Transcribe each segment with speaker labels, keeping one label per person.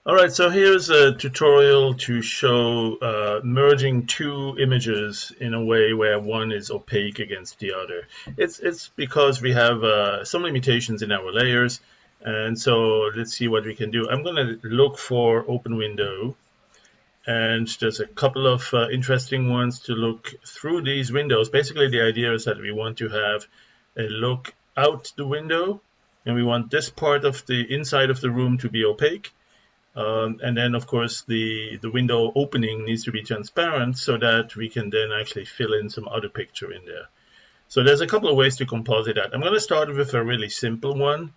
Speaker 1: All right, so here's a tutorial to show merging two images in a way where one is opaque against the other. It's because we have some limitations in our layers, and so let's see what we can do. I'm going to look for open window, and there's a couple of interesting ones to look through these windows. Basically, the idea is that we want to have a look out the window, and we want this part of the inside of the room to be opaque. And then, of course, the window opening needs to be transparent so that we can then actually fill in some other picture in there. So there's a couple of ways to composite that. I'm going to start with a really simple one,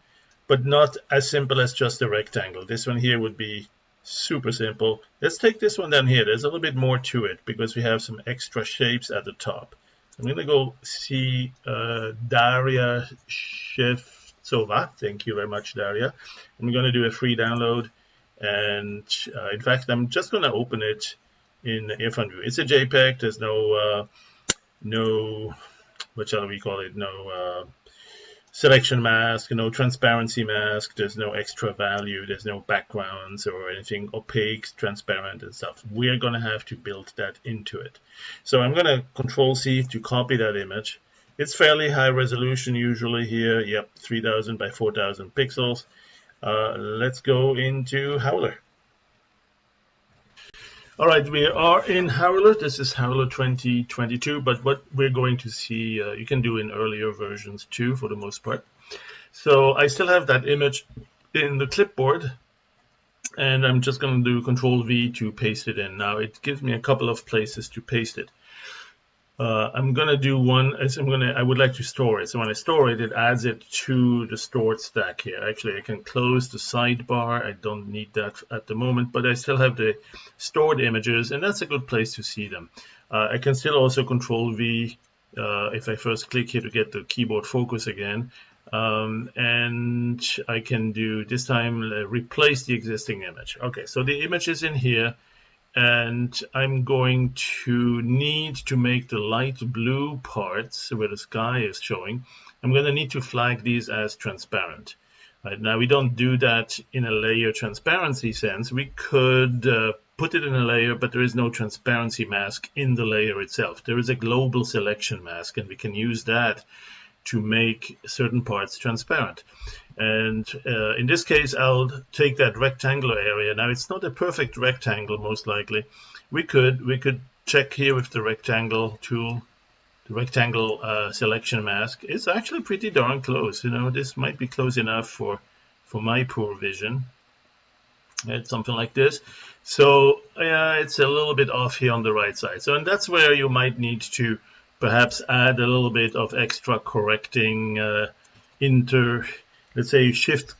Speaker 1: but not as simple as just a rectangle. This one here would be super simple. Let's take this one down here. There's a little bit more to it because we have some extra shapes at the top. I'm going to go see Daria Shevtsova. Thank you very much, Daria. I'm going to do a free download. And in fact, I'm just going to open it in Earphone View. It's a JPEG. There's no, what shall we call it? No selection mask, no transparency mask. There's no extra value. There's no backgrounds or anything opaque, transparent, and stuff. We're going to have to build that into it. So I'm going to Control C to copy that image. It's fairly high resolution usually here. Yep, 3000 by 4000 pixels. Let's go into Howler. All right, we are in Howler. This is Howler 2022, but what we're going to see, you can do in earlier versions too, for the most part. So I still have that image in the clipboard, and I'm just going to do Control V to paste it in. Now it gives me a couple of places to paste it. I'm going to do one, I would like to store it. So when I store it, it adds it to the stored stack here. Actually, I can close the sidebar. I don't need that at the moment, but I still have the stored images, and that's a good place to see them. I can still also Control V if I first click here to get the keyboard focus again. And I can do, this time, replace the existing image. Okay, so the image is in here. And I'm going to need to make the light blue parts where the sky is showing. I'm going to need to flag these as transparent. Right, now we don't do that in a layer transparency sense. We could put it in a layer, but there is no transparency mask in the layer itself. There is a global selection mask, and we can use that to make certain parts transparent. And in this case, I'll take that rectangular area. Now, it's not a perfect rectangle, most likely. We could check here with the rectangle tool, the rectangle selection mask. It's actually pretty darn close. You know, this might be close enough for my poor vision. It's something like this. So it's a little bit off here on the right side. So, and that's where you might need to perhaps add a little bit of extra correcting let's say shift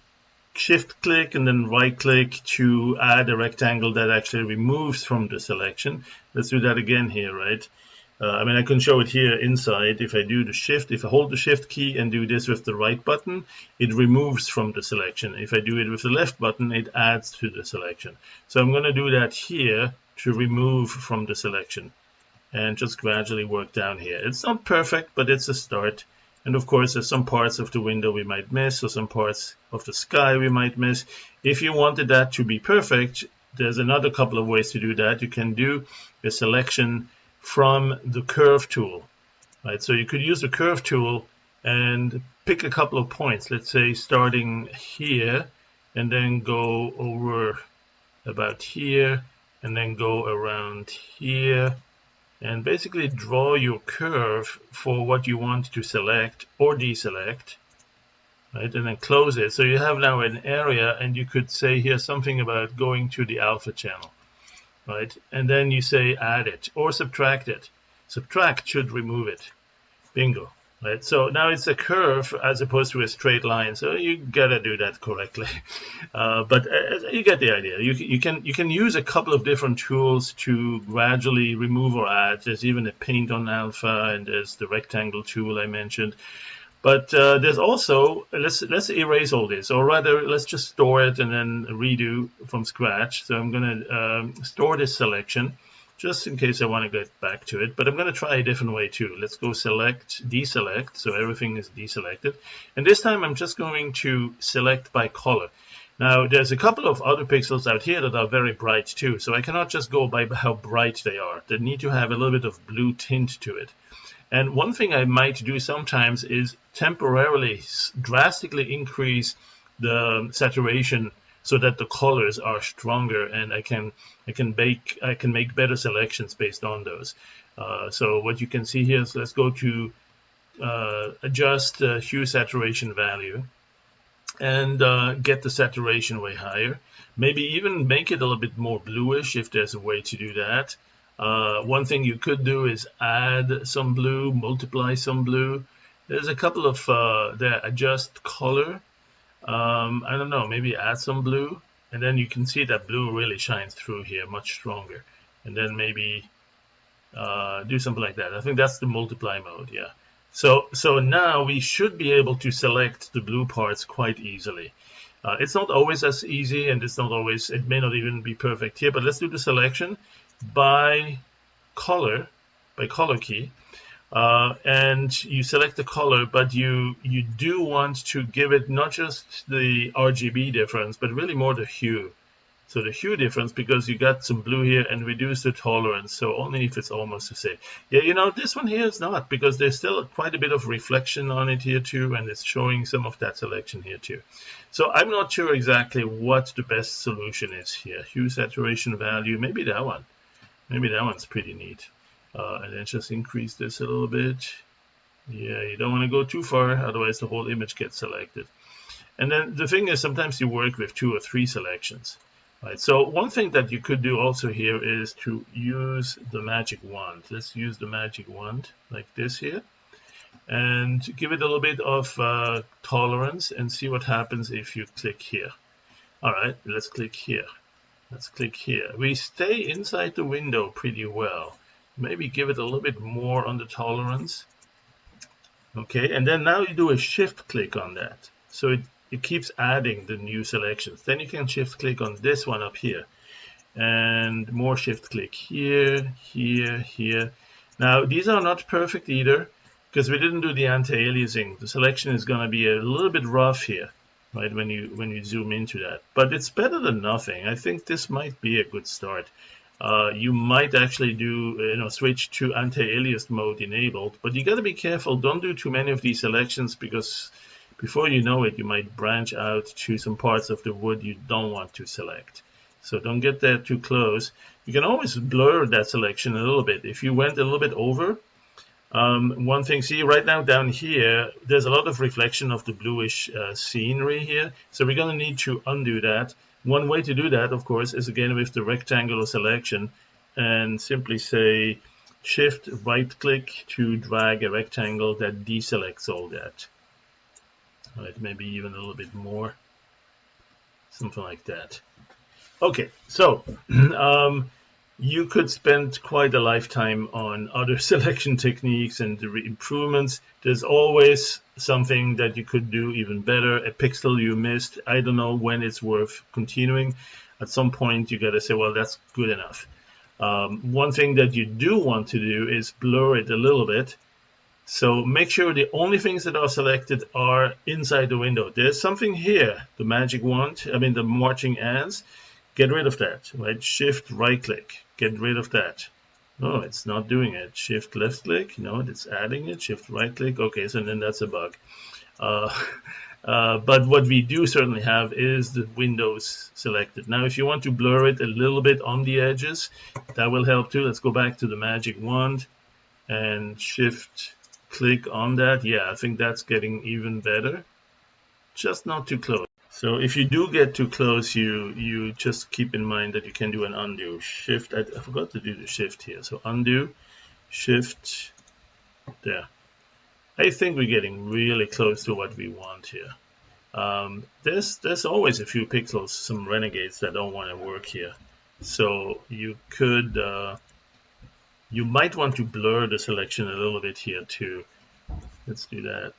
Speaker 1: click and then right click to add a rectangle that actually removes from the selection. Let's do that again here, right? I mean, I can show it here inside. If I do the shift, if I hold the shift key and do this with the right button, it removes from the selection. If I do it with the left button, it adds to the selection. So I'm going to do that here to remove from the selection and just gradually work down here. It's not perfect, but it's a start. And of course, there's some parts of the window we might miss, or some parts of the sky we might miss. If you wanted that to be perfect, there's another couple of ways to do that. You can do a selection from the curve tool, right? So you could use the curve tool and pick a couple of points, let's say starting here, and then go over about here, and then go around here, and basically draw your curve for what you want to select or deselect, right? And then close it. So you have now an area, and you could say here something about going to the alpha channel, right? And then you say add it or subtract it. Subtract should remove it. Bingo. Right, so now it's a curve as opposed to a straight line, so you gotta do that correctly. But you get the idea. You can use a couple of different tools to gradually remove or add. There's even a paint on alpha, and there's the rectangle tool I mentioned. But there's also, let's erase all this, or rather let's just store it and then redo from scratch. So I'm gonna store this selection, just in case I want to get back to it, but I'm going to try a different way too. Let's go select, deselect, so everything is deselected. And this time I'm just going to select by color. Now, there's a couple of other pixels out here that are very bright too, so I cannot just go by how bright they are. They need to have a little bit of blue tint to it. And one thing I might do sometimes is temporarily drastically increase the saturation so that the colors are stronger, and I can make better selections based on those. So what you can see here is, let's go to adjust hue saturation value, and get the saturation way higher. Maybe even make it a little bit more bluish if there's a way to do that. One thing you could do is add some blue, multiply some blue. There's a couple of there, adjust color. I don't know, maybe add some blue, and then you can see that blue really shines through here much stronger. And then maybe do something like that. I think that's the multiply mode, yeah. So now we should be able to select the blue parts quite easily. It's not always as easy, and it's not always, it may not even be perfect here, but let's do the selection by color key. And you select the color, but you do want to give it not just the RGB difference, but really more the hue. So the hue difference, because you got some blue here, and reduce the tolerance, so only if it's almost the same. Yeah, you know, this one here is not, because there's still quite a bit of reflection on it here too, and it's showing some of that selection here too. So I'm not sure exactly what the best solution is here. Hue saturation value, maybe that one. Maybe that one's pretty neat. And then just increase this a little bit. Yeah, you don't want to go too far, otherwise the whole image gets selected. And then the thing is, sometimes you work with 2 or 3 selections. Right, so one thing that you could do also here is to use the magic wand. Let's use the magic wand like this here, and give it a little bit of tolerance, and see what happens if you click here. All right, let's click here. Let's click here. We stay inside the window pretty well. Maybe give it a little bit more on the tolerance. Okay, and then now you do a shift click on that. So it keeps adding the new selections. Then you can shift click on this one up here, and more shift click here, here, here. Now these are not perfect either, because we didn't do the anti-aliasing. The selection is going to be a little bit rough here, right, when you zoom into that. But it's better than nothing. I think this might be a good start. You might actually do, switch to anti-alias mode enabled, but you got to be careful. Don't do too many of these selections, because before you know it, you might branch out to some parts of the wood you don't want to select. So don't get there too close. You can always blur that selection a little bit. If you went a little bit over, one thing, see right now down here, there's a lot of reflection of the bluish scenery here. So we're going to need to undo that. One way to do that, of course, is again with the rectangular selection, and simply say shift right click to drag a rectangle that deselects all that. Right, maybe even a little bit more, something like that. Okay, so you could spend quite a lifetime on other selection techniques and the improvements. There's always something that you could do even better, a pixel you missed. I don't know when it's worth continuing. At some point you got to say, well, that's good enough. One thing that you do want to do is blur it a little bit. So make sure the only things that are selected are inside the window. There's something here, the magic wand, the marching ants. Get rid of that, right? Shift right click, get rid of that. No, it's not doing it. Shift left click, no, it's adding it. Shift right click, okay, so then that's a bug. But what we do certainly have is the windows selected. Now, if you want to blur it a little bit on the edges, that will help too. Let's go back to the magic wand and shift click on that. Yeah, I think that's getting even better. Just not too close. So if you do get too close, you just keep in mind that you can do an undo. Shift, I forgot to do the shift here. So undo, shift, there. I think we're getting really close to what we want here. There's always a few pixels, some renegades that don't want to work here. So you could, you might want to blur the selection a little bit here too. Let's do that.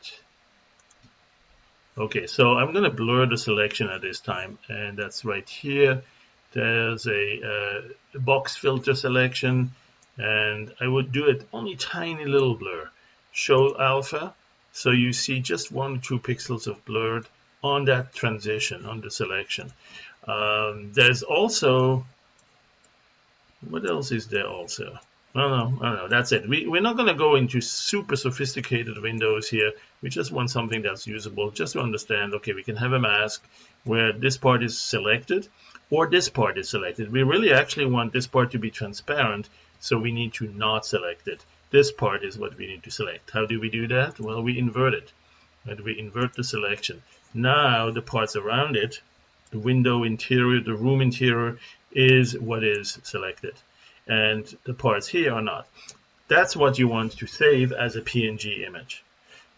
Speaker 1: Okay, so I'm going to blur the selection at this time, and that's right here. There's a box filter selection, and I would do it only tiny little blur. Show alpha, so you see just 1 or 2 pixels of blurred on that transition, on the selection. There's also, what else is there also? No, that's it. We're not going to go into super sophisticated windows here. We just want something that's usable, just to understand, okay, we can have a mask where this part is selected or this part is selected. We really actually want this part to be transparent, so we need to not select it. This part is what we need to select. How do we do that? Well, we invert it. Right? We invert the selection. Now the parts around it, the window interior, the room interior, is what is selected, and the parts here are not. That's what you want to save as a PNG image.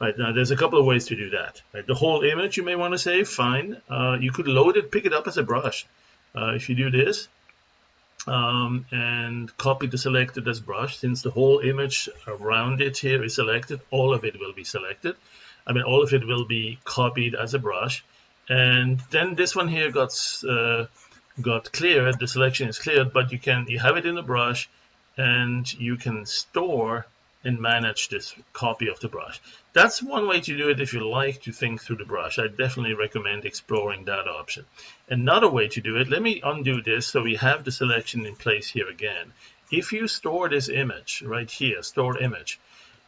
Speaker 1: Right, now there's a couple of ways to do that. Right, the whole image you may want to save, fine. You could load it, pick it up as a brush. If you do this and copy the selected as brush, since the whole image around it here is selected, all of it will be selected. I mean, all of it will be copied as a brush. And then this one here got cleared, the selection is cleared, but you have it in the brush, and you can store and manage this copy of the brush. That's one way to do it if you like to think through the brush. I definitely recommend exploring that option. Another way to do it, let me undo this so we have the selection in place here again. If you store this image right here, store image,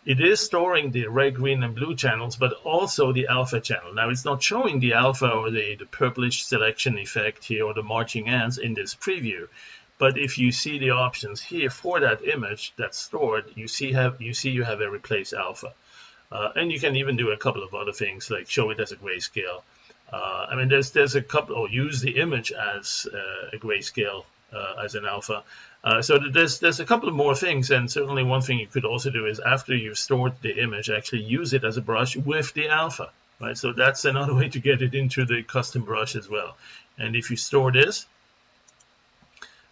Speaker 1: it is storing the red, green, and blue channels, but also the alpha channel. Now, it's not showing the alpha or the purplish selection effect here or the marching ants in this preview. But if you see the options here for that image that's stored, you have a replace alpha. And you can even do a couple of other things, like show it as a grayscale. I mean, there's a couple, or use the image as a grayscale as an alpha. So there's a couple of more things, and certainly one thing you could also do is after you've stored the image, actually use it as a brush with the alpha, right? So that's another way to get it into the custom brush as well. And if you store this,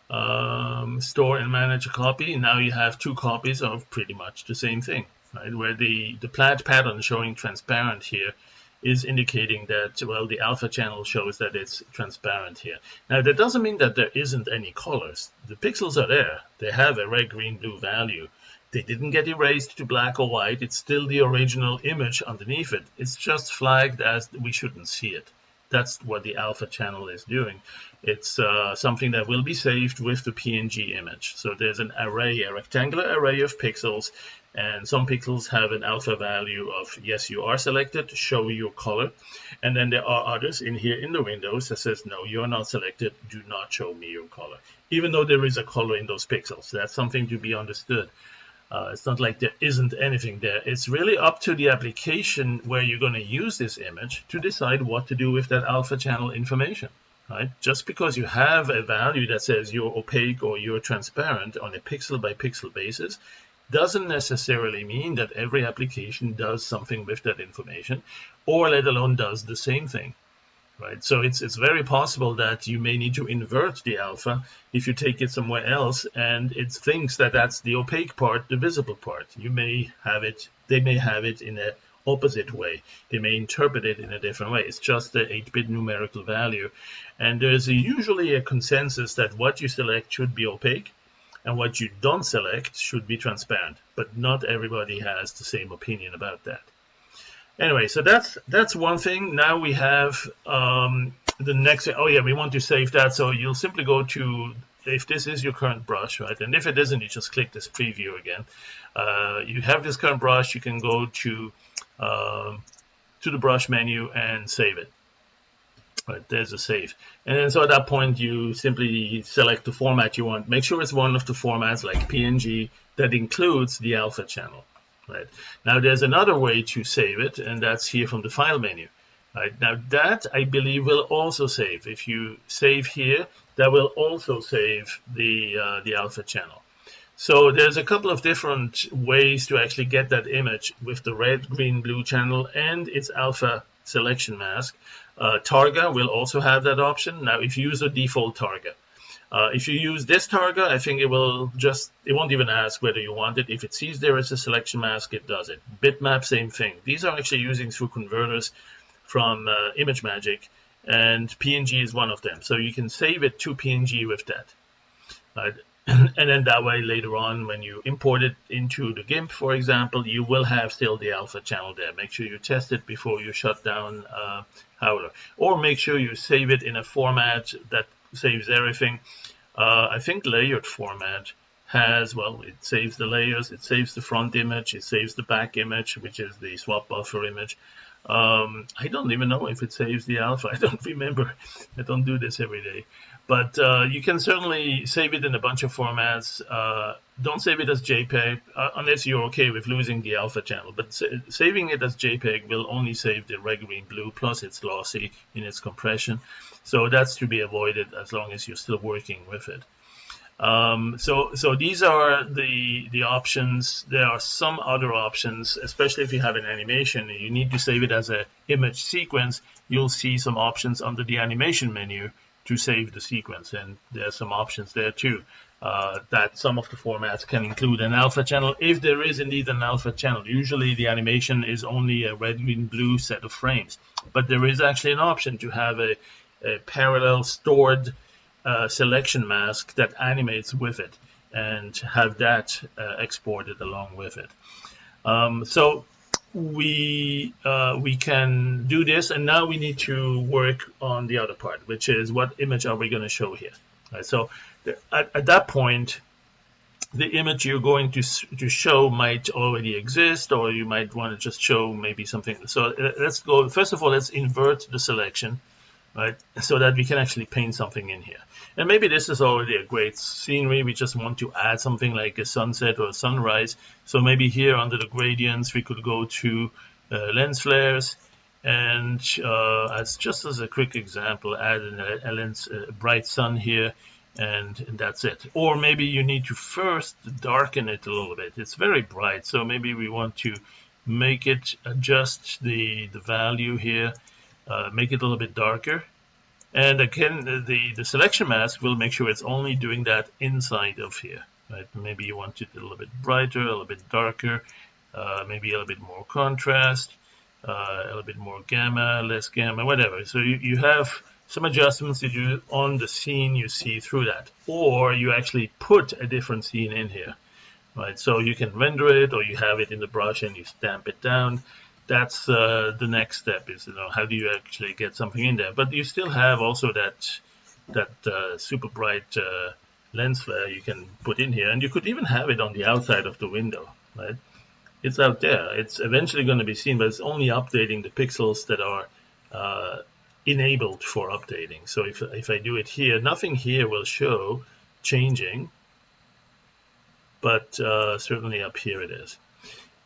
Speaker 1: store and manage a copy, now you have two copies of pretty much the same thing, right? Where the plaid pattern showing transparent here is indicating that, well, the alpha channel shows that it's transparent here. Now, that doesn't mean that there isn't any colors. The pixels are there. They have a red, green, blue value. They didn't get erased to black or white. It's still the original image underneath it. It's just flagged as we shouldn't see it. That's what the alpha channel is doing. It's something that will be saved with the PNG image. So there's an array, a rectangular array of pixels, and some pixels have an alpha value of, yes, you are selected, show your color. And then there are others in here in the windows that says, no, you're not selected, do not show me your color. Even though there is a color in those pixels, that's something to be understood. It's not like there isn't anything there. It's really up to the application where you're going to use this image to decide what to do with that alpha channel information. Right? Just because you have a value that says you're opaque or you're transparent on a pixel by pixel basis doesn't necessarily mean that every application does something with that information, or let alone does the same thing. Right? So it's very possible that you may need to invert the alpha if you take it somewhere else, and it thinks that that's the opaque part, the visible part. You may have it, they may have it in an opposite way. They may interpret it in a different way. It's just the 8-bit numerical value. And there's usually a consensus that what you select should be opaque, and what you don't select should be transparent. But not everybody has the same opinion about that. Anyway, so that's one thing. Now we have the next. Oh yeah, we want to save that. So you'll simply go to, if this is your current brush, right? And if it isn't, you just click this preview again. You have this current brush. You can go to the brush menu and save it. Right, there's a save. And then so at that point, you simply select the format you want. Make sure it's one of the formats like PNG that includes the alpha channel. Right. Now there's another way to save it, and that's here from the file menu. Right. Now that I believe will also save. If you save here, that will also save the alpha channel. So there's a couple of different ways to actually get that image with the red, green, blue channel and its alpha selection mask. Targa will also have that option. Now if you use the default Targa, if you use this Targa, I think it won't even ask whether you want it. If it sees there is a selection mask, it does it. Bitmap, same thing. These are actually using through converters from ImageMagick, and PNG is one of them. So you can save it to PNG with that. Right. and then that way later on when you import it into the GIMP, for example, you will have still the alpha channel there. Make sure you test it before you shut down Howler, or make sure you save it in a format that saves everything. I think layered format has, well, it saves the layers, it saves the front image, it saves the back image, which is the swap buffer image. I don't even know if it saves the alpha. I don't remember. I don't do this every day. But you can certainly save it in a bunch of formats. Don't save it as JPEG unless you're okay with losing the alpha channel. But saving it as JPEG will only save the red, green, blue, plus it's lossy in its compression. So that's to be avoided as long as you're still working with it. So these are the options. There are some other options, especially if you have an animation and you need to save it as an image sequence. You'll see some options under the animation menu to save the sequence, and there are some options there too. That some of the formats can include an alpha channel if there is indeed an alpha channel. Usually the animation is only a red, green, blue set of frames, but there is actually an option to have a parallel stored selection mask that animates with it and have that exported along with it. So we can do this, and now we need to work on the other part, which is what image are we going to show here. Right, so at that point, the image you're going to show might already exist, or you might want to just show maybe something. So let's go, first of all, let's invert the selection, right, so that we can actually paint something in here. And maybe this is already a great scenery. We just want to add something like a sunset or a sunrise. So maybe here under the gradients, we could go to lens flares, and just as a quick example, add a bright sun here, and that's it. Or maybe you need to first darken it a little bit. It's very bright, so maybe we want to make it, adjust the value here, make it a little bit darker. And again, the selection mask will make sure it's only doing that inside of here. Right? Maybe you want it a little bit brighter, a little bit darker, maybe a little bit more contrast, a little bit more gamma, less gamma, whatever. So you have some adjustments to do on the scene you see through that. Or you actually put a different scene in here. Right? So you can render it, or you have it in the brush and you stamp it down. That's the next step, is how do you actually get something in there. But you still have also that super bright lens flare you can put in here, and you could even have it on the outside of the window. Right? It's out there. It's eventually going to be seen, but it's only updating the pixels that are enabled for updating. So if I do it here, nothing here will show changing, but certainly up here it is.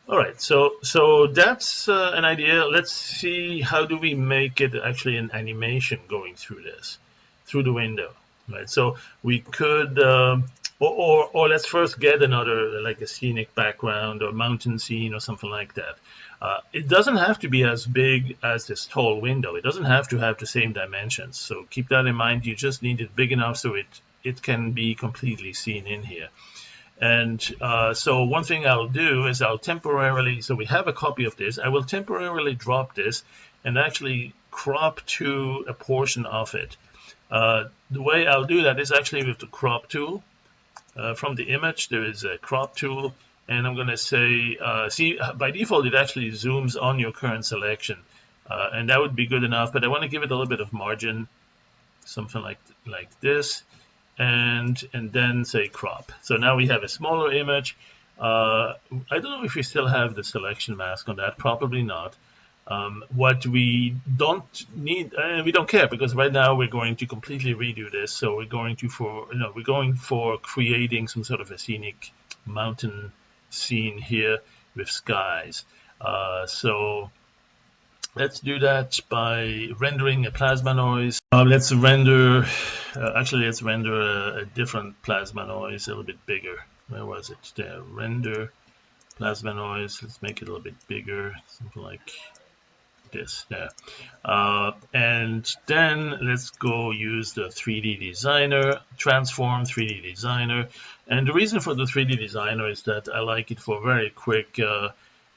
Speaker 1: All right, so that's an idea. Let's see, how do we make it actually an animation going through this, through the window, right? So we could, or let's first get another, like a scenic background or mountain scene or something like that. It doesn't have to be as big as this tall window. It doesn't have to have the same dimensions. So keep that in mind. You just need it big enough so it can be completely seen in here. And so one thing I'll do is I'll temporarily, so we have a copy of this, I will temporarily drop this and actually crop to a portion of it. The way I'll do that is actually with the crop tool. From the image, there is a crop tool, and I'm going to say, see, by default, it actually zooms on your current selection. And that would be good enough, but I want to give it a little bit of margin, something like this. And then say crop. So now we have a smaller image. I don't know if we still have the selection mask on that. Probably not. What we don't need, we don't care, because right now we're going to completely redo this. So we're going for creating some sort of a scenic mountain scene here with skies. So let's do that by rendering a plasma noise. Let's render a different plasma noise, a little bit bigger. Where was it? There, render plasma noise. Let's make it a little bit bigger, something like this there. And then let's go use the 3D designer, transform 3D designer. And the reason for the 3D designer is that I like it for very quick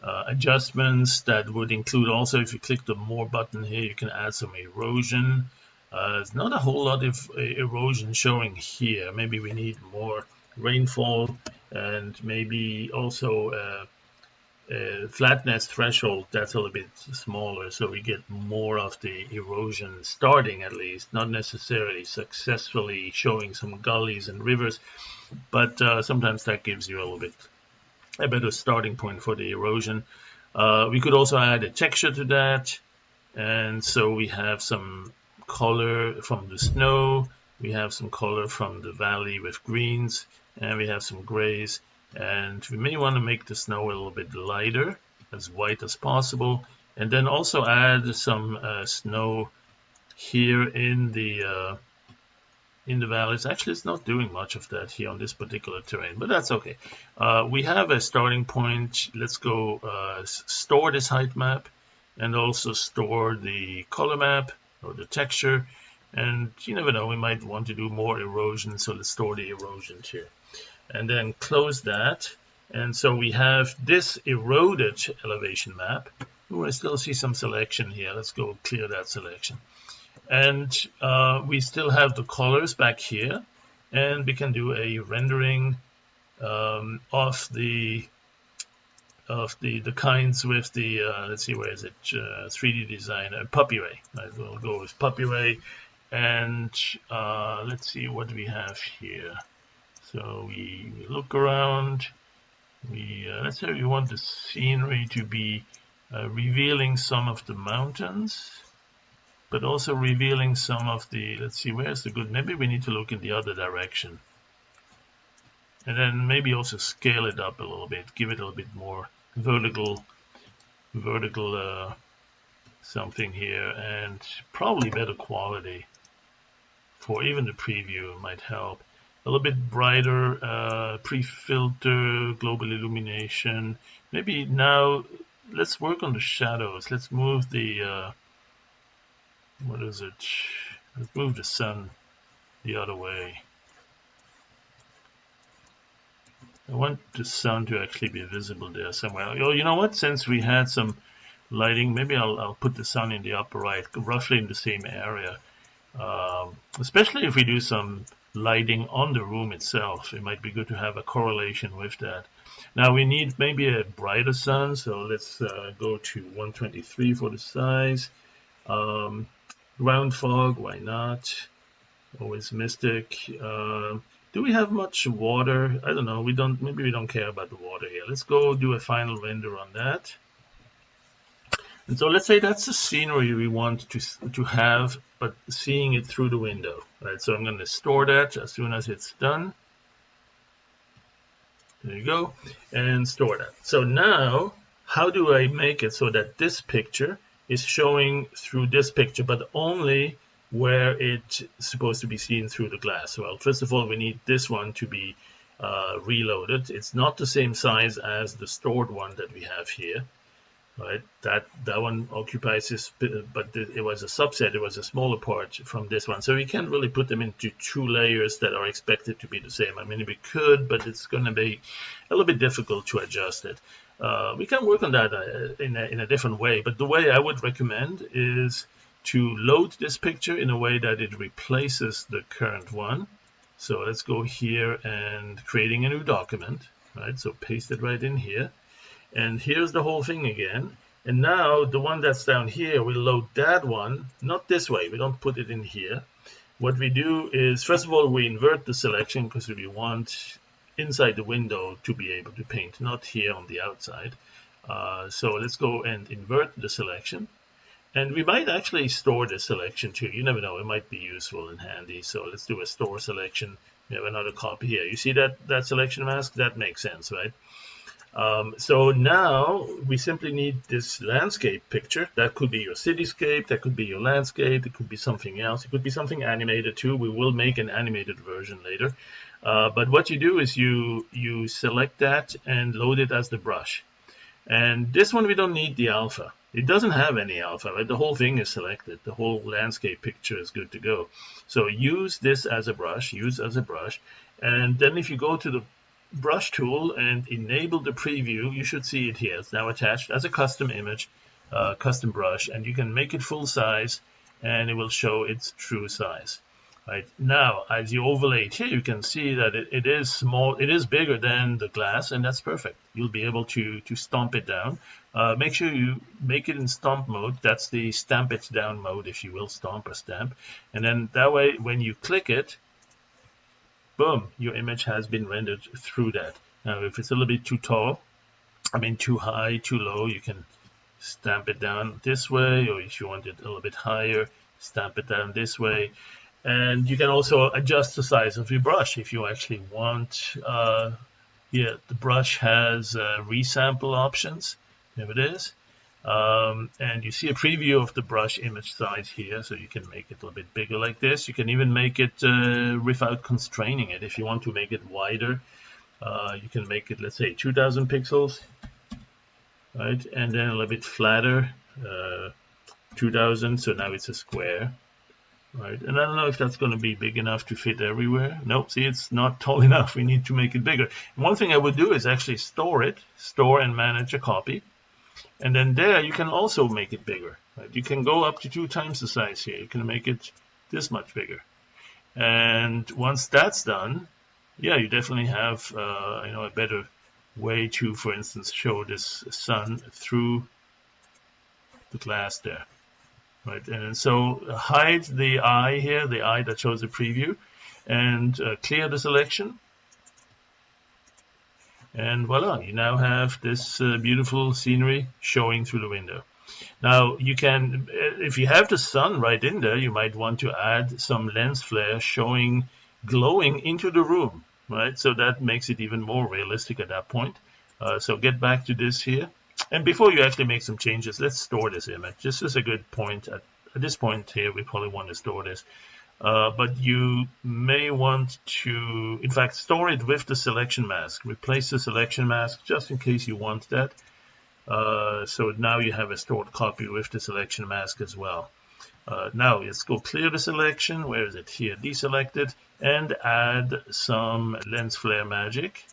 Speaker 1: adjustments. That would include also, if you click the more button here, you can add some erosion. There's not a whole lot of erosion showing here. Maybe we need more rainfall, and maybe also flatness threshold that's a little bit smaller, so we get more of the erosion starting, at least not necessarily successfully showing some gullies and rivers, but sometimes that gives you a little bit a better starting point for the erosion. We could also add a texture to that, and so we have some color from the snow, we have some color from the valley with greens, and we have some grays. And we may want to make the snow a little bit lighter, as white as possible, and then also add some snow here in the valleys. Actually, it's not doing much of that here on this particular terrain, but that's okay. We have a starting point. Let's go store this height map and also store the color map or the texture. And you never know, we might want to do more erosion, so let's store the erosion here. And then close that. And so we have this eroded elevation map. Ooh, I still see some selection here. Let's go clear that selection. And we still have the colors back here, and we can do a rendering of the kinds with the let's see, where is it, 3D designer, puppy ray. We'll go with puppy ray, and let's see what we have here. So we look around. Let's say we want the scenery to be revealing some of the mountains, but also revealing some of the, let's see, where's the good, maybe we need to look in the other direction. And then maybe also scale it up a little bit, give it a little bit more vertical something here, and probably better quality for even the preview might help. A little bit brighter pre-filter, global illumination. Maybe now let's work on the shadows. Let's move the what is it? Let's move the sun the other way. I want the sun to actually be visible there somewhere. Oh, you know what? Since we had some lighting, maybe I'll put the sun in the upper right, roughly in the same area. Especially if we do some lighting on the room itself, it might be good to have a correlation with that. Now we need maybe a brighter sun, so let's go to 123 for the size. Ground fog, why not? Always mystic. Do we have much water? I don't know. Maybe we don't care about the water here. Let's go do a final render on that. And so let's say that's the scenery we want to have, but seeing it through the window, right? So I'm going to store that as soon as it's done. There you go, and store that. So now, how do I make it so that this picture is showing through this picture, but only where it's supposed to be seen through the glass? Well, first of all, we need this one to be reloaded. It's not the same size as the stored one that we have here. Right, that one occupies this, but it was a subset. It was a smaller part from this one, so we can't really put them into two layers that are expected to be the same. I mean, we could, but it's going to be a little bit difficult to adjust it. We can work on that in a different way, but the way I would recommend is to load this picture in a way that it replaces the current one. So let's go here and creating a new document. Right, so paste it right in here. And here's the whole thing again. And now the one that's down here, we load that one, not this way. We don't put it in here. What we do is, first of all, we invert the selection because we want inside the window to be able to paint, not here on the outside. So let's go and invert the selection. And we might actually store the selection too. You never know, it might be useful and handy. So let's do a store selection. We have another copy here. You see that selection mask? That makes sense, right? So now we simply need this landscape picture. That could be your cityscape, that could be your landscape, it could be something else, it could be something animated too. We will make an animated version later. But what you do is you select that and load it as the brush. And this one we don't need the alpha. It doesn't have any alpha, right? The whole thing is selected. The whole landscape picture is good to go. So use this as a brush, and then if you go to the brush tool and enable the preview, you should see it here. It's now attached as a custom image, custom brush, and you can make it full size and it will show its true size. Right now, as you overlay it here, you can see that it is small. It is bigger than the glass, and that's perfect. You'll be able to stomp it down. Make sure you make it in stomp mode. That's the stamp it down mode, if you will, stomp or stamp. And then that way, when you click it, boom, your image has been rendered through that. Now, if it's a little bit too tall, I mean too high, too low, you can stamp it down this way, or if you want it a little bit higher, stamp it down this way. And you can also adjust the size of your brush if you actually want. Yeah, the brush has resample options. There it is. And you see a preview of the brush image size here, so you can make it a little bit bigger like this. You can even make it without constraining it. If you want to make it wider, you can make it, let's say, 2000 pixels, right? And then a little bit flatter, 2000, so now it's a square. Right, and I don't know if that's going to be big enough to fit everywhere. Nope, see, it's not tall enough. We need to make it bigger. And one thing I would do is actually store and manage a copy. And then there you can also make it bigger. Right? You can go up to 2 times the size here. You can make it this much bigger. And once that's done, yeah, you definitely have a better way to, for instance, show this sun through the glass there. Right, and so hide the eye here, the eye that shows the preview, and clear the selection. And voila, you now have this beautiful scenery showing through the window. Now, you can, if you have the sun right in there, you might want to add some lens flare showing, glowing into the room, right? So that makes it even more realistic at that point. So get back to this here. And before you actually make some changes, let's store this image. This is a good point. At this point here, we probably want to store this. But you may want to, in fact, store it with the selection mask. Replace the selection mask just in case you want that. So now you have a stored copy with the selection mask as well. Now let's go clear the selection. Where is it? Here, deselect it, and add some lens flare magic.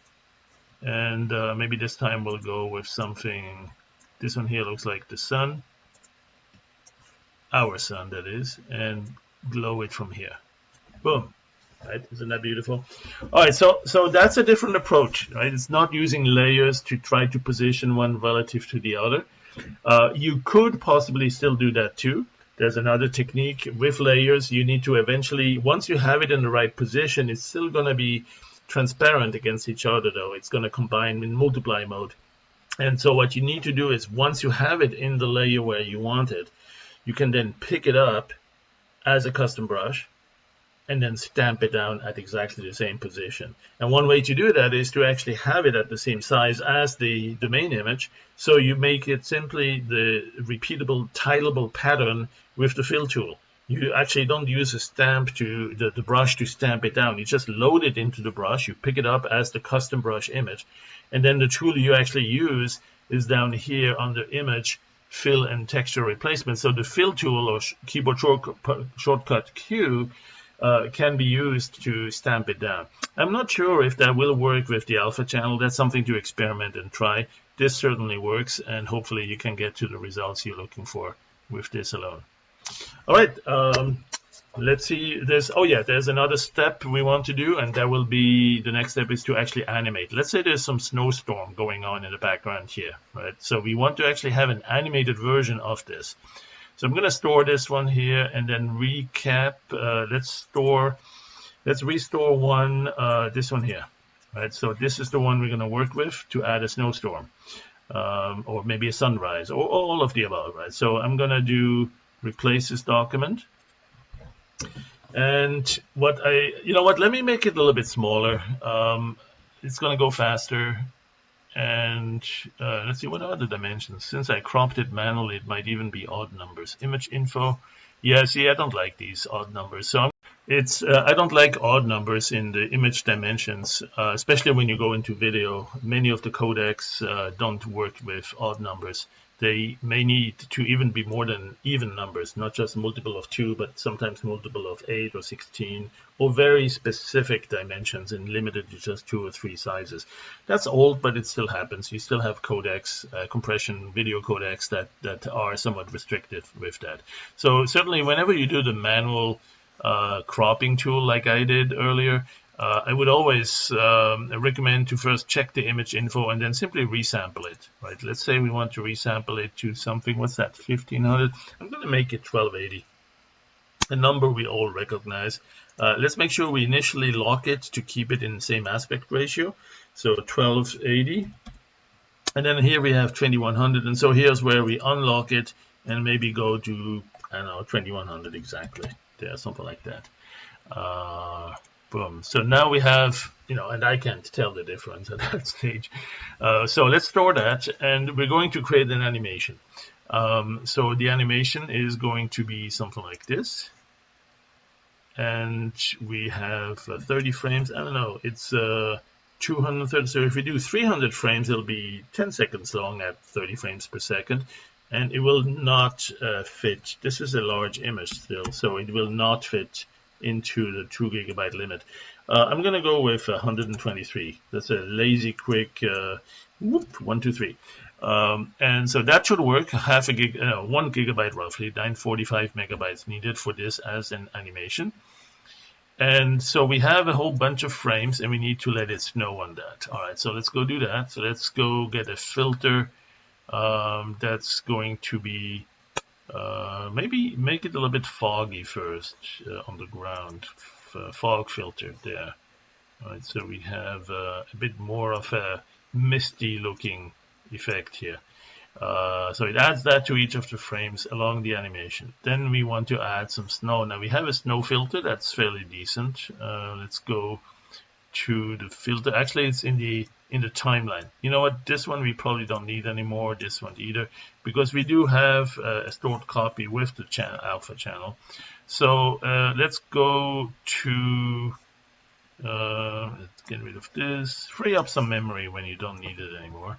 Speaker 1: And maybe this time we'll go with something. This one here looks like the sun, our sun that is, and glow it from here. Boom. Right? Isn't that beautiful? All right, so that's a different approach, right? It's not using layers to try to position one relative to the other. You could possibly still do that too. There's another technique with layers. You need to eventually, once you have it in the right position, it's still going to be transparent against each other, though. It's going to combine in multiply mode. And so what you need to do is, once you have it in the layer where you want it, you can then pick it up as a custom brush and then stamp it down at exactly the same position. And one way to do that is to actually have it at the same size as the main image. So you make it simply the repeatable, titleable pattern with the fill tool. You actually don't use a stamp to the brush to stamp it down. You just load it into the brush. You pick it up as the custom brush image. And then the tool you actually use is down here under image, fill and texture replacement. So the fill tool or keyboard shortcut Q can be used to stamp it down. I'm not sure if that will work with the alpha channel. That's something to experiment and try. This certainly works, and hopefully you can get to the results you're looking for with this alone. All right, let's see. There's another step we want to do, and that will be, the next step is to actually animate. Let's say there's some snowstorm going on in the background here, right? So we want to actually have an animated version of this. So I'm going to store this one here and then recap. Let's restore one, this one here, right? So this is the one we're going to work with to add a snowstorm, or maybe a sunrise, or all of the above, right? So I'm going to do replace this document. And let me make it a little bit smaller. It's going to go faster. And let's see, what are the dimensions? Since I cropped it manually, it might even be odd numbers. Image info. Yeah, see, I don't like these odd numbers. So I don't like odd numbers in the image dimensions, especially when you go into video. Many of the codecs don't work with odd numbers. They may need to even be more than even numbers, not just multiple of 2, but sometimes multiple of 8 or 16, or very specific dimensions and limited to just 2 or 3 sizes. That's old, but it still happens. You still have codecs, compression video codecs that are somewhat restrictive with that. So certainly whenever you do the manual cropping tool like I did earlier, I would always recommend to first check the image info and then simply resample it, right? Let's say we want to resample it to something, what's that, 1500? I'm going to make it 1280, a number we all recognize. Let's make sure we initially lock it to keep it in the same aspect ratio. So 1280. And then here we have 2100. And so here's where we unlock it and maybe go to, I don't know, 2100 exactly. There, something like that. Boom. So now we have, and I can't tell the difference at that stage. So let's store that, and we're going to create an animation. So the animation is going to be something like this. And we have 30 frames. I don't know, it's 230. So if we do 300 frames, it'll be 10 seconds long at 30 frames per second. And it will not fit. This is a large image still, so it will not fit into the 2 GB limit. I'm going to go with 123. That's a lazy quick 1, 2, 3. And so that should work. 1 GB roughly, 945 megabytes needed for this as an animation. And so we have a whole bunch of frames and we need to let it snow on that. All right, so let's go do that. So let's go get a filter that's going to be maybe make it a little bit foggy first on the ground. Fog filter there. All right, so we have a bit more of a misty looking effect here. So it adds that to each of the frames along the animation. Then we want to add some snow. Now we have a snow filter that's fairly decent. Let's go to the filter. Actually, it's in the timeline. You know what? This one we probably don't need anymore. This one either, because we do have a stored copy with the alpha channel. So let's go to let's get rid of this. Free up some memory when you don't need it anymore.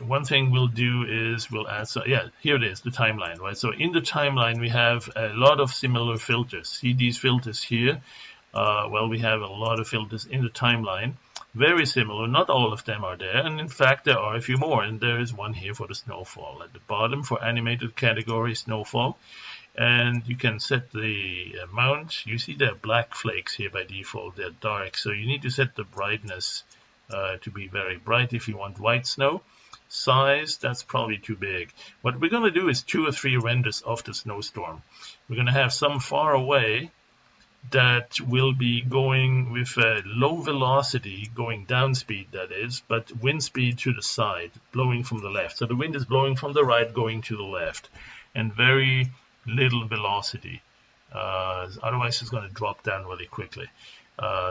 Speaker 1: One thing we'll do is we'll add, so yeah, here it is, the timeline, right? So in the timeline we have a lot of similar filters. See these filters here? Well, we have a lot of filters in the timeline, very similar. Not all of them are there, and in fact there are a few more, and there is one here for the snowfall at the bottom for animated category snowfall. And you can set the amount. You see there are black flakes here by default, they're dark, so you need to set the brightness to be very bright if you want white snow. Size, that's probably too big. What we're going to do is 2 or 3 renders of the snowstorm. We're going to have some far away that will be going with a low velocity, going down speed that is, but wind speed to the side, blowing from the left. So the wind is blowing from the right, going to the left, and very little velocity. Otherwise it's going to drop down really quickly.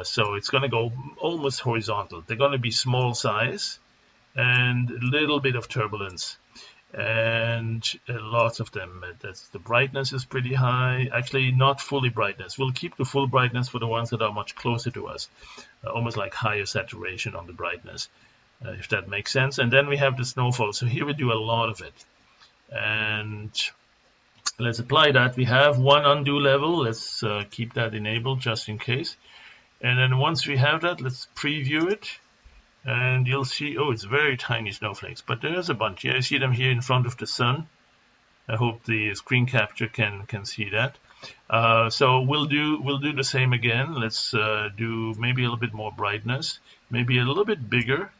Speaker 1: So it's going to go almost horizontal. They're going to be small size and a little bit of turbulence, and lots of them. The brightness is pretty high. Actually, not fully brightness. We'll keep the full brightness for the ones that are much closer to us, almost like higher saturation on the brightness, if that makes sense. And then we have the snowfall. So here we do a lot of it, and let's apply that. We have one undo level. Let's keep that enabled just in case. And then once we have that, let's preview it. And you'll see, oh, it's very tiny snowflakes, but there's a bunch. Yeah, you see them here in front of the sun. I hope the screen capture can see that. So we'll do the same again. Let's do maybe a little bit more brightness, maybe a little bit bigger,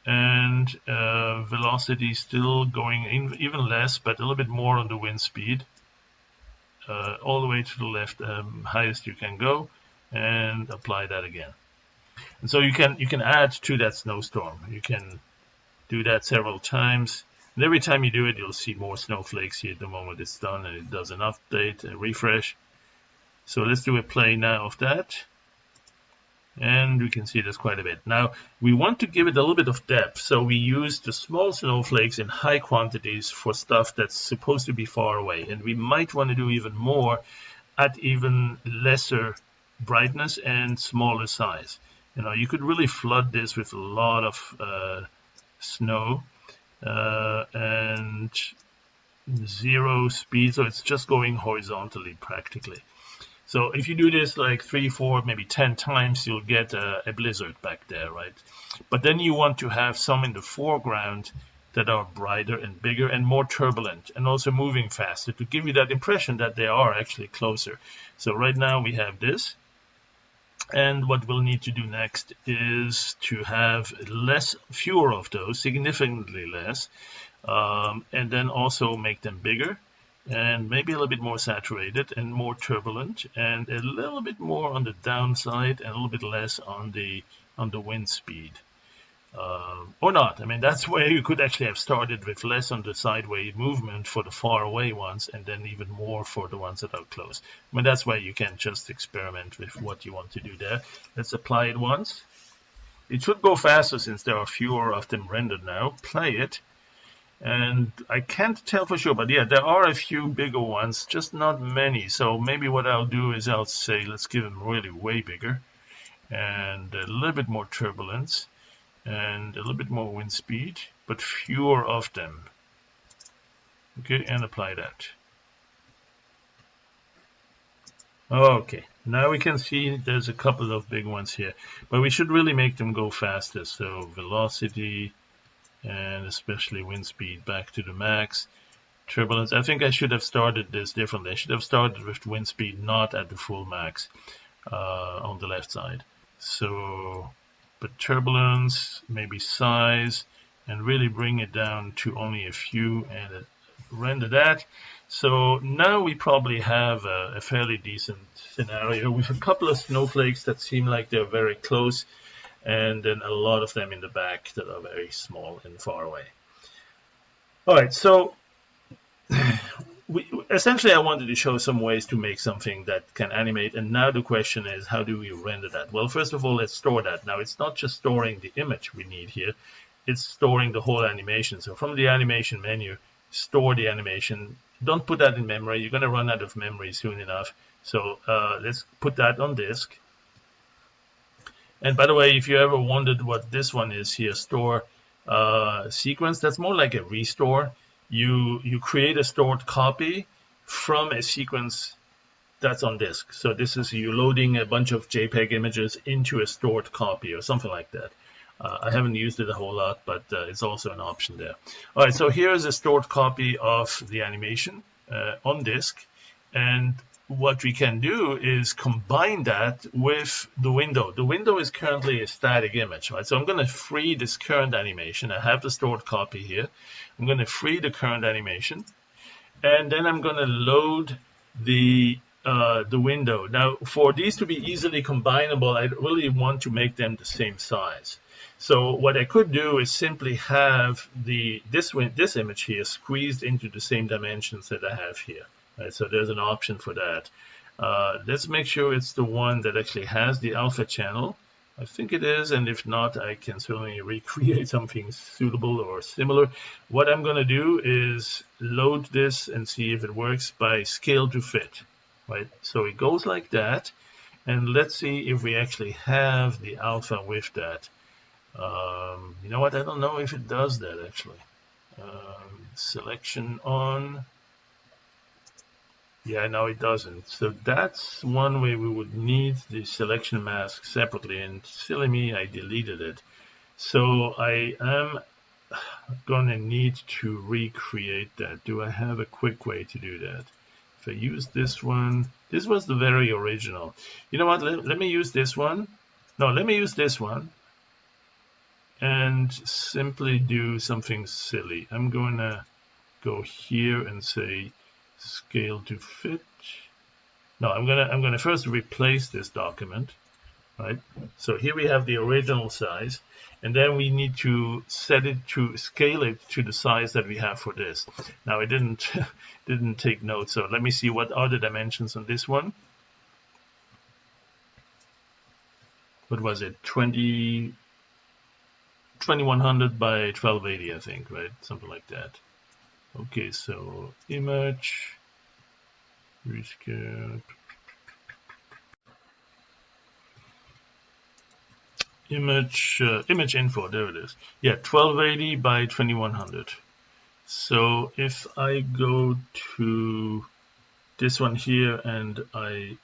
Speaker 1: and velocity still going in, even less, but a little bit more on the wind speed. All the way to the left, highest you can go, and apply that again. And so you can add to that snowstorm. You can do that several times. And every time you do it, you'll see more snowflakes here the moment it's done, and it does an update, a refresh. So let's do a play now of that. And we can see there's quite a bit. Now, we want to give it a little bit of depth. So we use the small snowflakes in high quantities for stuff that's supposed to be far away. And we might want to do even more at even lesser brightness and smaller size. You could really flood this with a lot of snow and 0 speed, so it's just going horizontally practically. So if you do this like 3, 4, maybe 10 times, you'll get a blizzard back there, right? But then you want to have some in the foreground that are brighter and bigger and more turbulent and also moving faster to give you that impression that they are actually closer. So right now we have this. And what we'll need to do next is to have fewer of those, significantly less, and then also make them bigger and maybe a little bit more saturated and more turbulent and a little bit more on the downside and a little bit less on the wind speed. Or not. I mean, that's where you could actually have started with less on the sideways movement for the far away ones and then even more for the ones that are close. I mean, that's where you can just experiment with what you want to do there. Let's apply it once. It should go faster since there are fewer of them rendered now. Play it. And I can't tell for sure, but yeah, there are a few bigger ones, just not many. So maybe what I'll do is I'll say, let's give them really way bigger and a little bit more turbulence and a little bit more wind speed, but fewer of them. Okay, and apply that. Okay, now we can see there's a couple of big ones here, but we should really make them go faster. So velocity and especially wind speed back to the max. Turbulence, I think I should have started this differently. I should have started with wind speed not at the full max on the left side. So, but turbulence, maybe size, and really bring it down to only a few and render that. So now we probably have a fairly decent scenario with a couple of snowflakes that seem like they're very close, and then a lot of them in the back that are very small and far away. All right, so essentially I wanted to show some ways to make something that can animate, and now the question is, how do we render that? Well, first of all, let's store that. Now, it's not just storing the image we need here, it's storing the whole animation. So from the animation menu, store the animation. Don't put that in memory. You're going to run out of memory soon enough. So let's put that on disk. And by the way, if you ever wondered what this one is here, store sequence, that's more like a restore. You create a stored copy from a sequence that's on disk. So this is you loading a bunch of JPEG images into a stored copy or something like that. I haven't used it a whole lot, but it's also an option there. All right, so here is a stored copy of the animation on disk. And what we can do is combine that with the window. The window is currently a static image, right? So I'm going to free this current animation. I have the stored copy here. I'm going to free the current animation, and then I'm going to load the window. Now, for these to be easily combinable, I really want to make them the same size. So what I could do is simply have this image here squeezed into the same dimensions that I have here. Right, so there's an option for that. Let's make sure it's the one that actually has the alpha channel. I think it is, and if not, I can certainly recreate something suitable or similar. What I'm going to do is load this and see if it works by scale to fit. Right, so it goes like that, and let's see if we actually have the alpha with that. You know what? I don't know if it does that actually. Selection on. Yeah, no, it doesn't. So that's one way we would need the selection mask separately, and silly me, I deleted it. So I am going to need to recreate that. Do I have a quick way to do that? If I use this one, this was the very original. You know what? Let me use this one. No, let me use this one and simply do something silly. I'm going to go here and say scale to fit. No, I'm gonna first replace this document, right? So here we have the original size, and then we need to set it to scale it to the size that we have for this. Now I didn't take notes, so let me see what are the dimensions on this one. What was it? 2100 by 1280, I think, right? Something like that. Okay, so image, rescale, image info, there it is. Yeah, 1280 by 2100. So if I go to this one here and I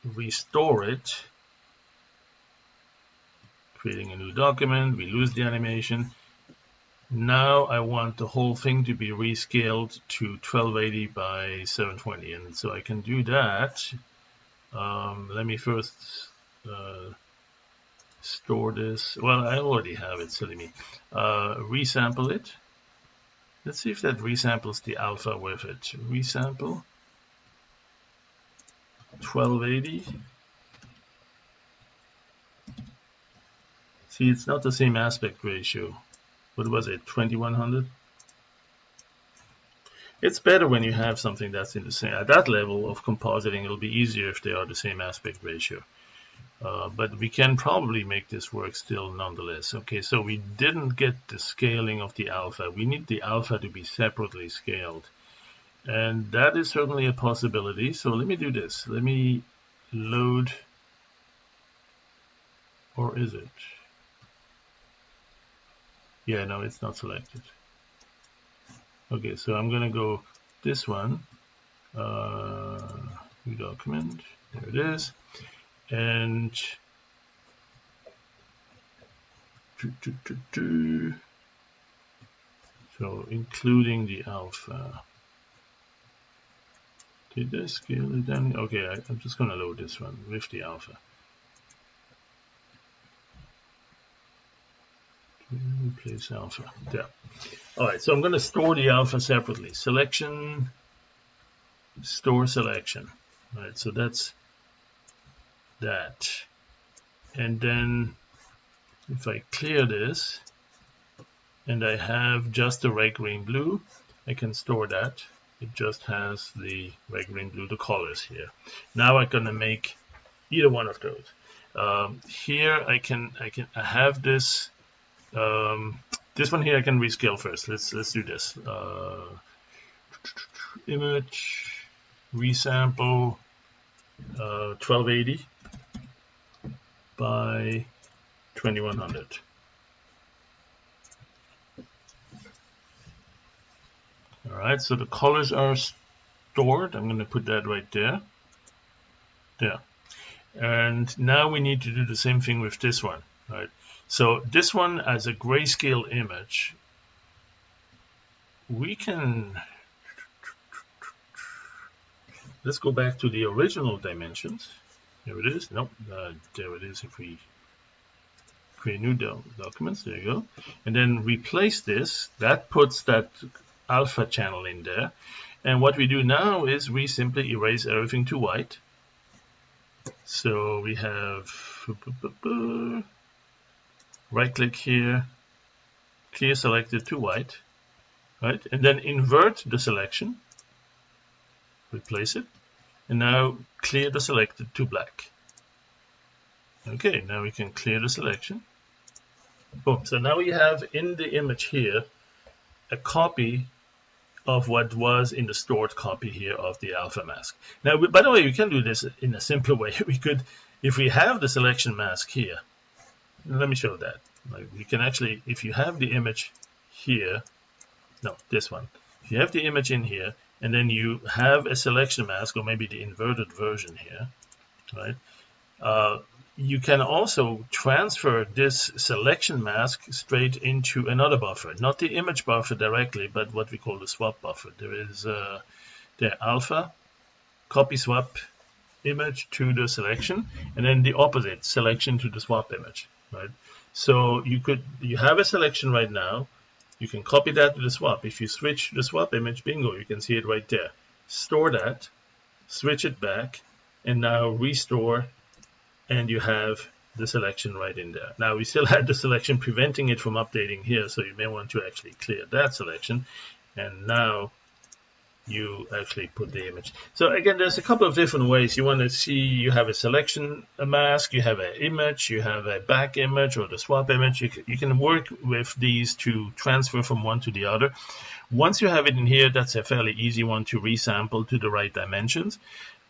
Speaker 1: restore it, creating a new document, we lose the animation. Now I want the whole thing to be rescaled to 1280 by 720, and so I can do that. Let me first store this. Well, I already have it, silly me. Resample it. Let's see if that resamples the alpha with it. Resample 1280. See, it's not the same aspect ratio. What was it, 2100? It's better when you have something that's in the same, at that level of compositing, it'll be easier if they are the same aspect ratio. But we can probably make this work still nonetheless. Okay, so we didn't get the scaling of the alpha. We need the alpha to be separately scaled. And that is certainly a possibility. So let me do this. Let me load, or is it? Yeah, no, it's not selected. Okay, so I'm gonna go this one, new document, there it is, and so including the alpha. Did I scale it down? Okay, I'm just gonna load this one with the alpha. Replace alpha, there. All right, so I'm gonna store the alpha separately. Selection, store selection. All right, so that's that. And then if I clear this and I have just the red, green, blue, I can store that. It just has the red, green, blue, the colors here. Now I'm gonna make either one of those. Here I have this. This one here I can rescale first. Let's do this. Image, resample, 1280 by 2100. All right, so the colors are stored. I'm going to put that right there. There. And now we need to do the same thing with this one. Right. So this one as a grayscale image, we can. Let's go back to the original dimensions. There it is. Nope, there it is. If we create new documents, there you go. And then replace this. That puts that alpha channel in there. And what we do now is we simply erase everything to white. So we have right click here, clear selected to white, right? And then invert the selection, replace it, and now clear the selected to black. Okay, now we can clear the selection. Boom. So now we have in the image here a copy of what was in the stored copy here of the alpha mask. Now, by the way, we can do this in a simpler way. We could, if we have the selection mask here, let me show that. Like we can actually, if you have the image here, no, this one. If you have the image in here, and then you have a selection mask, or maybe the inverted version here, right? You can also transfer this selection mask straight into another buffer, not the image buffer directly, but what we call the swap buffer. There is the alpha, copy swap image to the selection, and then the opposite, selection to the swap image, right? So you have a selection right now, you can copy that to the swap. If you switch the swap image, bingo, you can see it right there. Store that, switch it back, and now restore, and you have the selection right in there. Now we still had the selection preventing it from updating here, so you may want to actually clear that selection, and now you actually put the image. So again, there's a couple of different ways. You want to see, you have a selection mask, you have an image, you have a back image or the swap image. You can work with these to transfer from one to the other. Once you have it in here, that's a fairly easy one to resample to the right dimensions.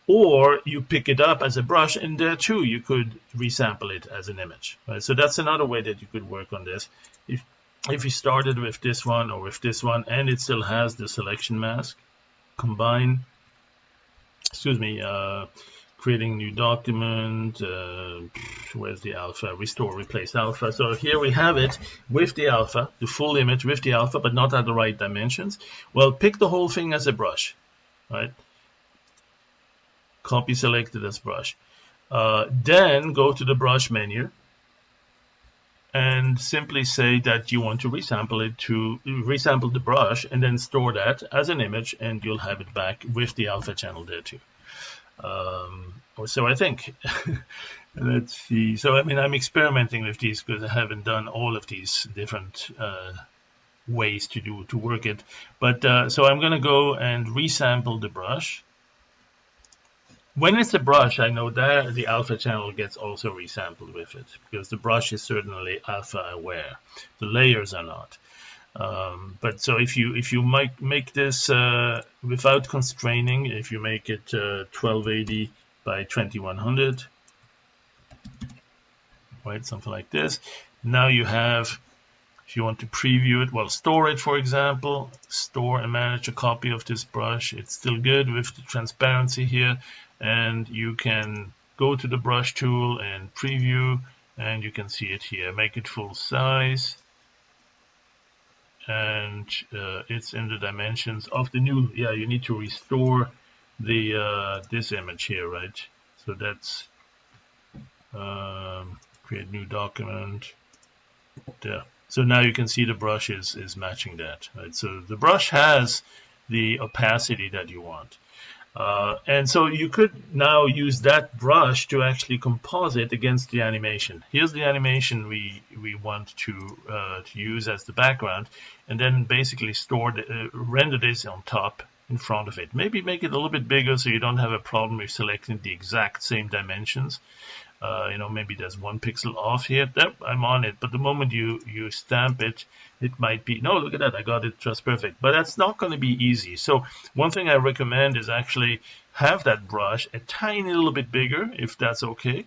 Speaker 1: Or you pick it up as a brush, and there too you could resample it as an image. Right? So that's another way that you could work on this. If you started with this one or with this one, and it still has the selection mask, creating new document. Where's the alpha? Restore, replace alpha. So here we have it with the alpha, the full image with the alpha, but not at the right dimensions. Well, pick the whole thing as a brush, right? Copy selected as brush. Then go to the brush menu and simply say that you want to resample the brush, and then store that as an image, and you'll have it back with the alpha channel there too. Or so I think. Let's see. So I mean, I'm experimenting with these because I haven't done all of these different ways to work it. But so I'm going to go and resample the brush. When it's a brush, I know that the alpha channel gets also resampled with it, because the brush is certainly alpha aware. The layers are not. But so if you might make this without constraining, if you make it 1280 by 2100, right, something like this. Now you have, if you want to preview it, well, store it, for example, store and manage a copy of this brush. It's still good with the transparency here, and you can go to the brush tool and preview, and you can see it here. Make it full size, and it's in the dimensions of the new. Yeah, you need to restore the this image here, right? So that's create new document there. So now you can see the brush is matching that, right? So the brush has the opacity that you want. And so you could now use that brush to actually composite against the animation. Here's the animation we want to use as the background, and then basically render this on top in front of it. Maybe make it a little bit bigger so you don't have a problem with selecting the exact same dimensions. Maybe there's 1 pixel off here. I'm on it, but the moment you stamp it, it might be, no, look at that, I got it just perfect. But that's not going to be easy. So one thing I recommend is actually have that brush a tiny little bit bigger, if that's okay.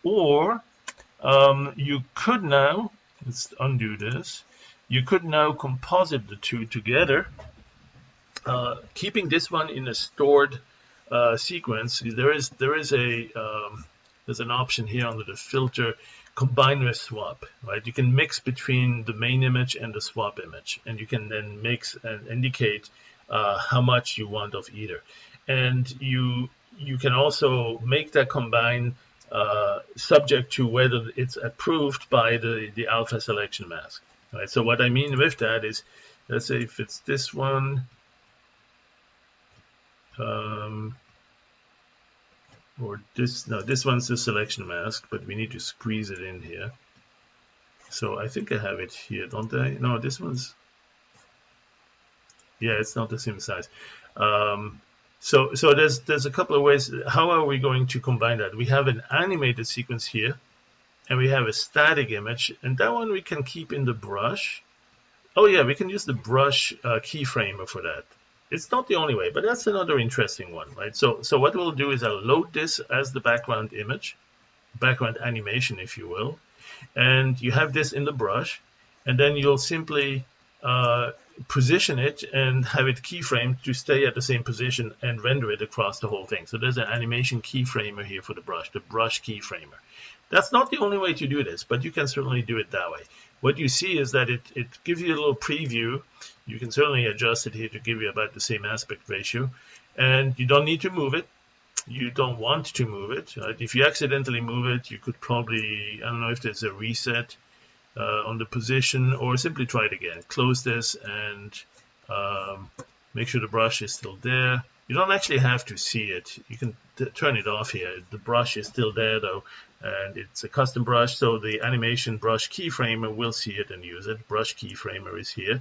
Speaker 1: Or you could now, let's undo this, you could now composite the two together, keeping this one in a stored sequence. There's an option here under the filter, combine with swap, right? You can mix between the main image and the swap image, and you can then mix and indicate how much you want of either. And you can also make that combine subject to whether it's approved by the alpha selection mask, right? So what I mean with that is, let's say if it's this one, or this, no, this one's the selection mask, but we need to squeeze it in here. So I think I have it here, don't I? No, this one's, yeah, it's not the same size. So there's a couple of ways. How are we going to combine that? We have an animated sequence here, and we have a static image, and that one we can keep in the brush. Oh yeah, we can use the brush keyframer for that. It's not the only way, but that's another interesting one, right? So what we'll do is I'll load this as the background image, background animation, if you will, and you have this in the brush, and then you'll simply position it and have it keyframed to stay at the same position and render it across the whole thing. So there's an animation keyframer here for the brush keyframer. That's not the only way to do this, but you can certainly do it that way. What you see is that it gives you a little preview. You can certainly adjust it here to give you about the same aspect ratio, and you don't need to move it. You don't want to move it. Right? If you accidentally move it, you could probably, I don't know if there's a reset on the position, or simply try it again. Close this and make sure the brush is still there. You don't actually have to see it. You can turn it off here. The brush is still there though, and it's a custom brush, so the animation brush keyframer will see it and use it. Brush keyframer is here.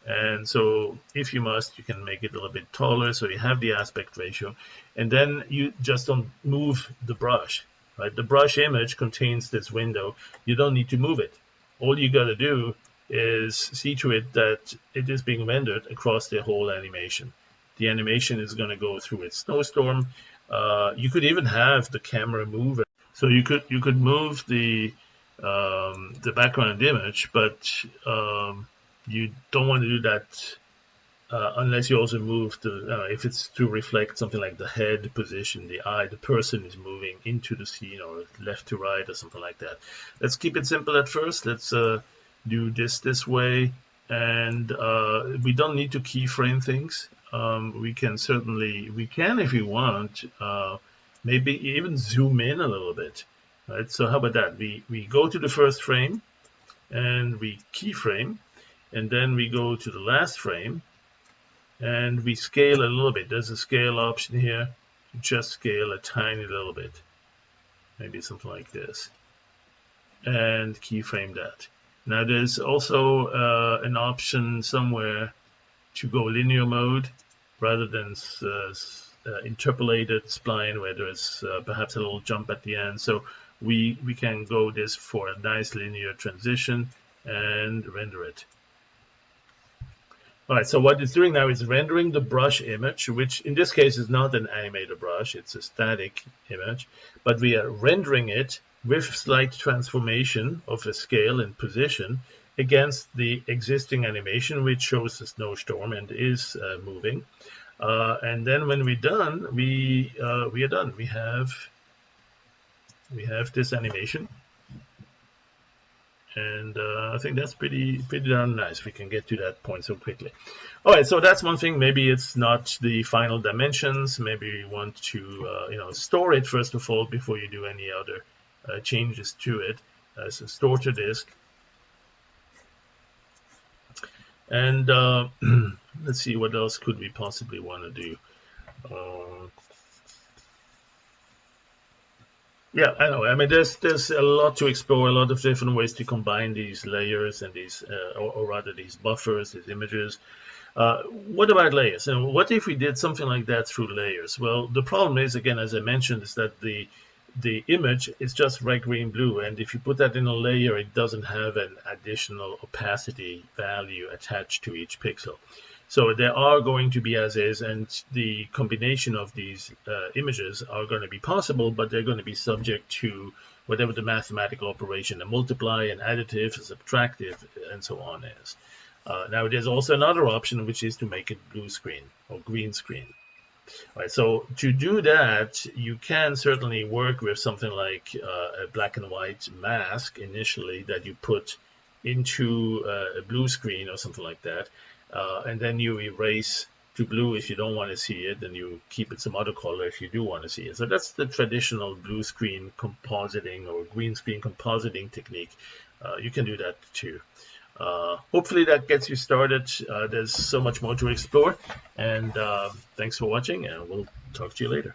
Speaker 1: And so if you must, you can make it a little bit taller so you have the aspect ratio, and then you just don't move the brush, right? The brush image contains this window. You don't need to move it. All you got to do is see to it that it is being rendered across the whole animation. The animation is going to go through its snowstorm. You could even have the camera move it. So you could move the background image, but you don't want to do that unless you also move if it's to reflect something like the head position, the eye, the person is moving into the scene or left to right or something like that. Let's keep it simple at first. Let's do this way, and we don't need to keyframe things. We can if you want, maybe even zoom in a little bit. Right? So how about that? We go to the first frame and we keyframe, and then we go to the last frame and we scale a little bit. There's a scale option here. Just scale a tiny little bit, maybe something like this, and keyframe that. Now there's also an option somewhere to go linear mode rather than interpolated spline where there's perhaps a little jump at the end. So we can go this for a nice linear transition and render it. All right, so what it's doing now is rendering the brush image, which in this case is not an animated brush, it's a static image, but we are rendering it with slight transformation of the scale and position against the existing animation, which shows the snowstorm and is moving. And then when we're done, we are done. We have this animation. And I think that's pretty darn nice. We can get to that point so quickly. All right, so that's one thing. Maybe it's not the final dimensions. Maybe you want to store it first of all before you do any other changes to it. So store to disk. And let's see, what else could we possibly want to do? Yeah, I know. I mean, there's a lot to explore, a lot of different ways to combine these layers and these, or rather these buffers, these images. What about layers? And what if we did something like that through layers? Well, the problem is, again, as I mentioned, is that the image is just red, green, blue, and if you put that in a layer, it doesn't have an additional opacity value attached to each pixel. So there are going to be as is, and the combination of these images are going to be possible, but they're going to be subject to whatever the mathematical operation, the multiply and additive, subtractive, and so on is. Now there's also another option, which is to make it blue screen or green screen. All right, so to do that, you can certainly work with something like a black and white mask initially that you put into a blue screen or something like that. And then you erase to blue if you don't want to see it, and you keep it some other color if you do want to see it. So that's the traditional blue screen compositing or green screen compositing technique. You can do that too. Hopefully that gets you started. There's so much more to explore, and thanks for watching, and we'll talk to you later.